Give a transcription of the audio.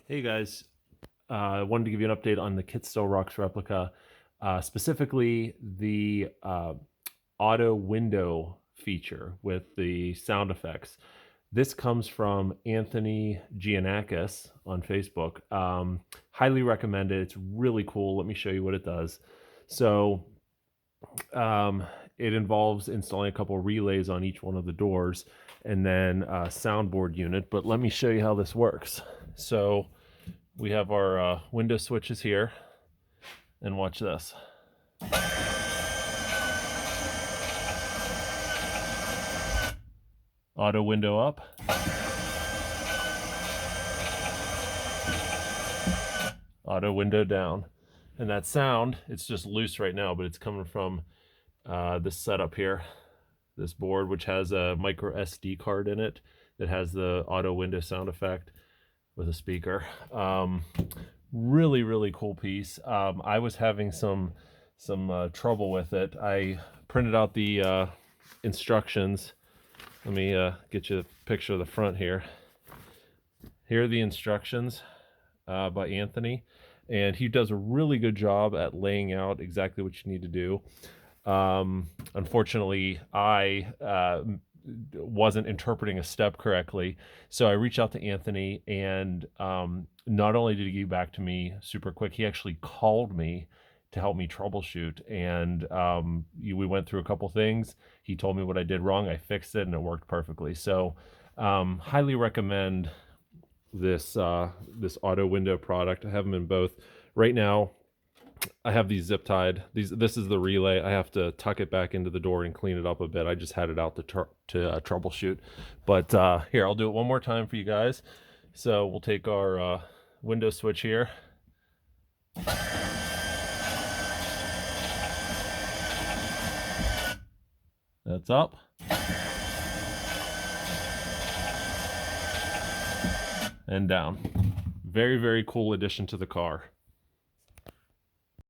Hey guys, I wanted to give you an update on the KITT Replica, specifically the auto window feature with the sound effects. This comes from Anthony Giannakis on Facebook. Highly recommend it. It's really cool. Let me show you what it does. So it involves installing a couple relays on each one of the doors and then a soundboard unit. But let me show you how this works. So we have our window switches here, and watch this. Auto window up. Auto window down. And that sound, it's just loose right now, but it's coming from this setup here, this board, which has a micro SD card in it that has the auto window sound effect with a speaker. Really cool piece. I was having some trouble with it. I printed out the instructions. Let me get you a picture of the front here. Here are the instructions by Anthony, and he does a really good job at laying out exactly what you need to do. Unfortunately, I wasn't interpreting a step correctly, so I reached out to Anthony, and not only did he get back to me super quick, he actually called me to help me troubleshoot, and we went through a couple things. He told me what I did wrong, I fixed it, and it worked perfectly. So highly recommend this this auto window product. I have them in both. Right now I have these zip tied. This is the relay. I have to tuck it back into the door and clean it up a bit. I just had it out to troubleshoot. But here, I'll do it one more time for you guys. So we'll take our window switch here. That's up. And down. Very cool addition to the car.